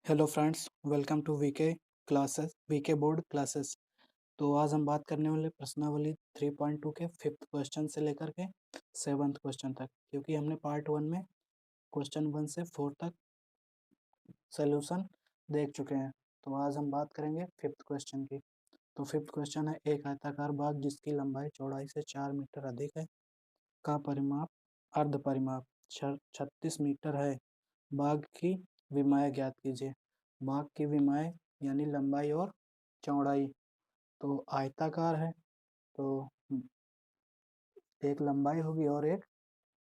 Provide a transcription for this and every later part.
Hello friends, welcome to VK board classes. तो आज हम बात करने वाले प्रश्नावली 3.2 के 5th क्वेश्चन से लेकर के 7th क्वेश्चन तक, क्योंकि हमने पार्ट 1 में क्वेश्चन 1 से 4 तक सॉल्यूशन देख चुके हैं। तो आज हम बात करेंगे 5th क्वेश्चन की। तो 5th क्वेश्चन है, एक आयताकार बाग जिसकी लंबाई चौड़ाई से 4 मीटर अधिक है का परिमाप अर्ध परिमाप 36 मीटर है। बाग की विमाएँ ज्ञात कीजिए। बाग की विमाएँ यानी लंबाई और चौड़ाई। तो आयताकार है तो एक लंबाई होगी और एक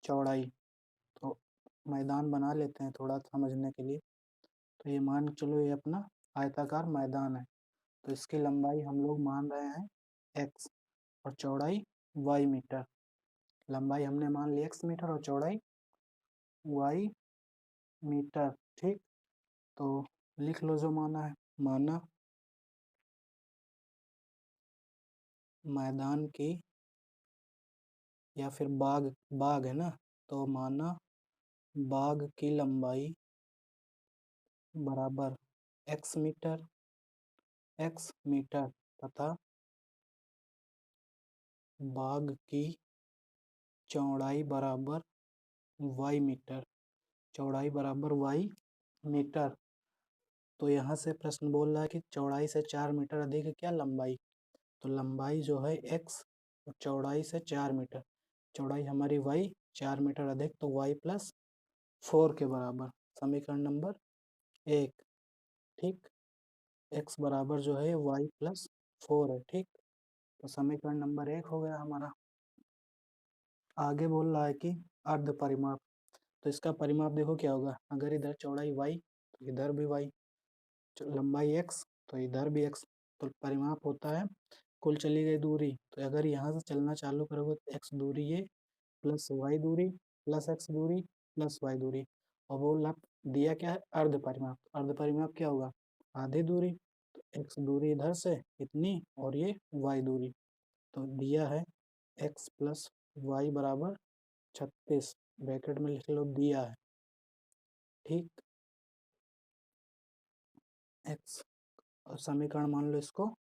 चौड़ाई। तो मैदान बना लेते हैं थोड़ा समझने के लिए। तो ये मान चलो ये अपना आयताकार मैदान है। तो इसकी लंबाई हम लोग मान रहे हैं x और चौड़ाई y मीटर। लंबाई हमने मान ली x मीटर और चौड़ाई y मीटर। ठीक, तो लिख लो जो माना है। माना मैदान की या फिर बाग बाग है ना, तो माना बाग की लंबाई बराबर x मीटर तथा बाग की चौड़ाई बराबर y मीटर। चौड़ाई बराबर y मीटर। तो यहाँ से प्रश्न बोल रहा है कि चौड़ाई से 4 मीटर अधिक है क्या लंबाई। तो लंबाई जो है x और चौड़ाई से 4 मीटर। चौड़ाई हमारी y 4 मीटर अधिक, तो y प्लस 4 के बराबर। समीकरण नंबर 1। ठीक, x बराबर जो है y प्लस 4 है। ठीक, तो समीकरण नंबर 1 हो गया हमारा। आगे बोल रहा है कि अर्ध परिमाप। तो इसका परिमाप देखो क्या होगा। अगर इधर चौड़ाई y तो इधर भी y, लंबाई x तो इधर भी x। तो परिमाप होता है कुल चली गई दूरी। तो अगर यहाँ से चलना चालू करोगे तो x दूरी ये प्लस y दूरी प्लस x दूरी प्लस y दूरी। और वो दिया क्या है, अर्ध परिमाप। अर्ध परिमाप क्या होगा, आधी दूरी। तो x दूरी इधर से इतनी और ये y दूरी। तो दिया है x प्लस वाई बराबर 36। ब्रैकेट में लिख लो दिया है। ठीक, x और समीकरण मान लो इसको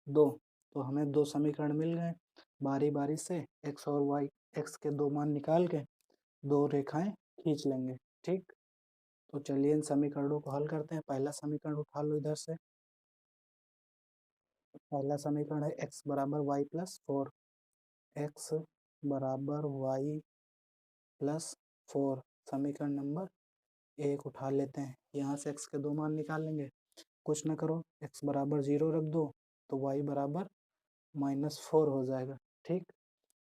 2। तो हमें 2 समीकरण मिल गए। बारी बारी से x और y, x के 2 मान निकाल के 2 रेखाएं खींच लेंगे। ठीक, तो चलिए इन समीकरणों को हल करते हैं। पहला समीकरण उठा लो इधर से। पहला समीकरण है x बराबर वाई प्लस 4। x बराबर वाई प्लस 4। समीकरण नंबर 1 उठा लेते हैं। यहाँ से x के 2 मान निकाल लेंगे। कुछ ना करो, x बराबर 0 रख दो तो y बराबर -4 हो जाएगा। ठीक,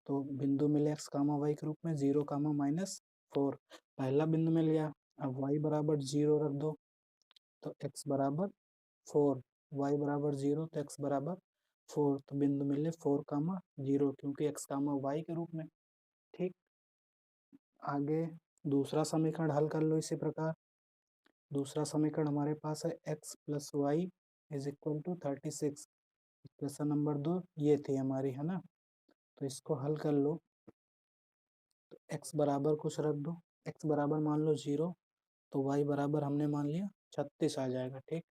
तो बिंदु मिले x कामा y के रूप में 0 कामा -4। पहला बिंदु मिल गया। अब y बराबर 0 रख दो तो x बराबर 4। y बराबर 0 तो x बराबर 4। तो बिंदु मिले 4 कामा 0, क्योंकि x कामा y के रूप में। ठीक, आगे दूसरा समीकरण हल कर लो इसी प्रकार। दूसरा समीकरण हमारे पास है x plus y is equal to 36। Equation number 2 ये थी हमारी, है ना। तो इसको हल कर लो। तो x बराबर कुछ रख दो। x बराबर मान लो 0, तो y बराबर हमने मान लिया 36 आ जाएगा। ठीक,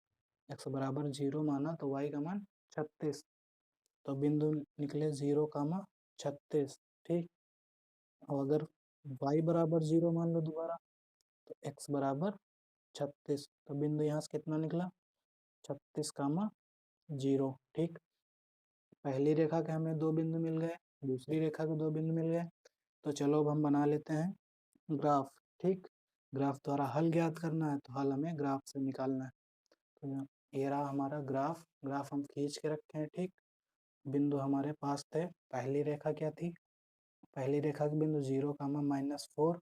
x बराबर 0 माना तो y का मान 36। तो बिंदु निकले 0 कामा 36। ठीक, और अगर y बराबर 0 मान लो दोबारा तो x बराबर 36। तो बिंदु यहाँ से कितना निकला, 36 कामा 0। ठीक, पहली रेखा के हमें 2 बिंदु मिल गए, दूसरी रेखा के 2 बिंदु मिल गए। तो चलो अब हम बना लेते हैं ग्राफ। ठीक, ग्राफ द्वारा हल ज्ञात करना है, तो हल हमें ग्राफ से निकालना है। तो ये रहा हमारा ग्राफ। ग्राफ हम खींच के रखे हैं। ठीक, बिंदु हमारे पास थे। पहली रेखा क्या थी, पहली रेखा के बिंदु 0 कामा -4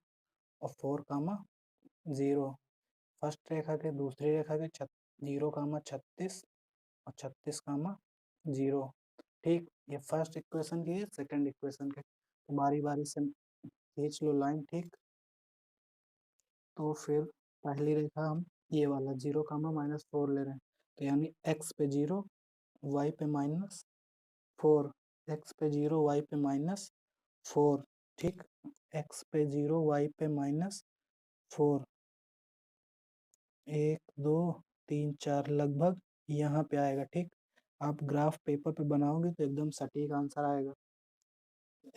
और 4 कामा 0। फर्स्ट रेखा के दूसरी रेखा के 0 कामा 36 और 36 कामा 0। ठीक, ये फर्स्ट इक्वेशन की है, सेकंड इक्वेशन के। तो बारी बारी से खींच लो लाइन। ठीक, तो फिर पहली रेखा हम ये वाला 0 कामा -4 ले रहे हैं। तो यानी x पे 0 y पे -4, x पे 0 y पे -4। ठीक, x पे 0 y पे -4। 1 2 3 4 लगभग यहाँ पे आएगा। ठीक, आप ग्राफ पेपर पे बनाओगे तो एकदम सटीक आंसर आएगा।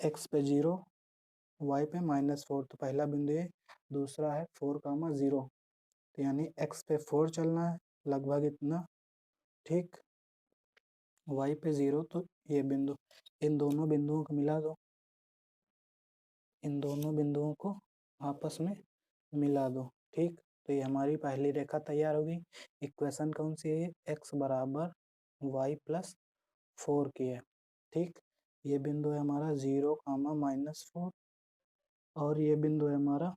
x पे 0, y पे -4, तो पहला बिंदु ये, दूसरा है 4, 0, तो यानी x पे 4 चलना है, लगभग इतना। ठीक, y पे 0, तो ये बिंदु, इन दोनों बिंदुओं को मिला दो, इन दोनों बिंदुओं को आपस में मिला दो। ठीक, तो ये हमारी पहली रेखा तैयार होगी। इक्वेशन कौन सी है? x बराबर y प्लस 4 की है। ठीक, ये बिंदु है हमारा 0, -4, और ये बिंदु है हमारा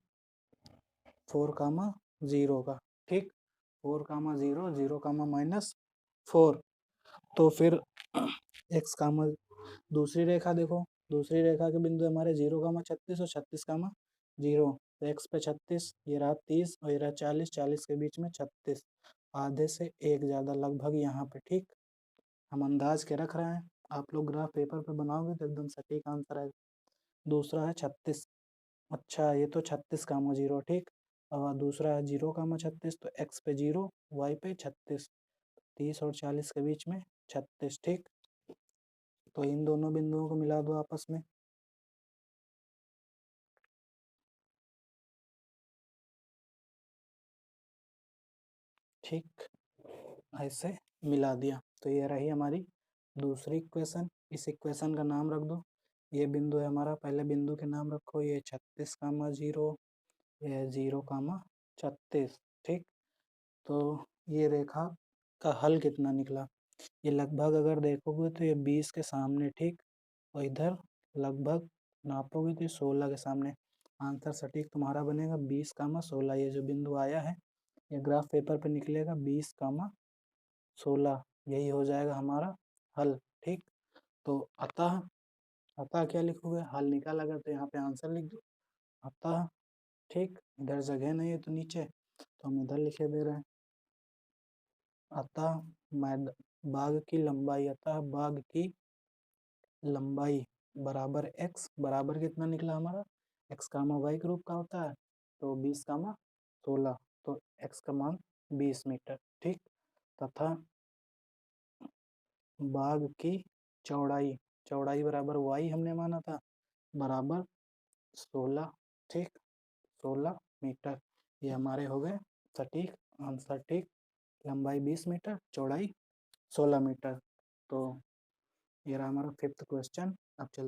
4, 0 का। ठीक, 4, 0, 0, -4, तो फिर x, दूसरी रेखा देखो, दूसरी रेखा के बिंदु हमारे 0, 36 और 36, 0, तो x पे 36, ये रहा 30 और ये रहा 40, 40 के बीच में 36, आधे से एक ज़्यादा, लगभग यहाँ पे। ठीक, हम अंदाज के रख रहे हैं, आप लोग ग्राफ पेपर पे बनाओगे तो एकदम सटीक आंसर आएगा। दूसरा है 36, अच्छा ये तो 36, 0, ठीक, और दूसरा है 0, 36, तो x पे 0, y पे 36, 30 और 40 के बीच में 36। ठीक, तो इन दोनों बिंदुओं को मिला दो आपस में। ठीक, ऐसे मिला दिया, तो ये रही हमारी दूसरी इक्वेशन। इस इक्वेशन का नाम रख दो, ये बिंदु है हमारा, पहले बिंदु के नाम रखो, ये 36, 0, ये 0, 36। ठीक, तो ये रेखा का हल कितना निकला? ये लगभग अगर देखोगे तो ये 20 के सामने। ठीक, और इधर लगभग नापोगे तो ये 16 के सामने। आंसर सटीक तुम्हारा बनेगा 20, 16। ये जो बिंदु आया है ये ग्राफ पेपर पे निकलेगा 20, 16, यही हो जाएगा हमारा हल। ठीक, तो अतः, अतः क्या लिखोगे? हल निकाल, अगर तो यहाँ पे आंसर लिख दो अतः। ठीक, इधर जगह नहीं है तो नीचे, तो हम इधर लिखे दे रहे हैं। अतः बाग की लंबाई, अतः बाग की लंबाई बराबर x, बराबर कितना निकला हमारा? x, y के रूप का होता है, तो 20, 16, तो x का मान 20 मीटर। ठीक, तथा बाग की चौड़ाई, चौड़ाई बराबर y हमने माना था, बराबर 16। ठीक, 16 मीटर, ये हमारे हो गए सटीक आंसर। ठीक, लंबाई 20 मीटर, चौड़ाई 16 मीटर। तो ये रहा हमारा 5th क्वेश्चन। अब चलते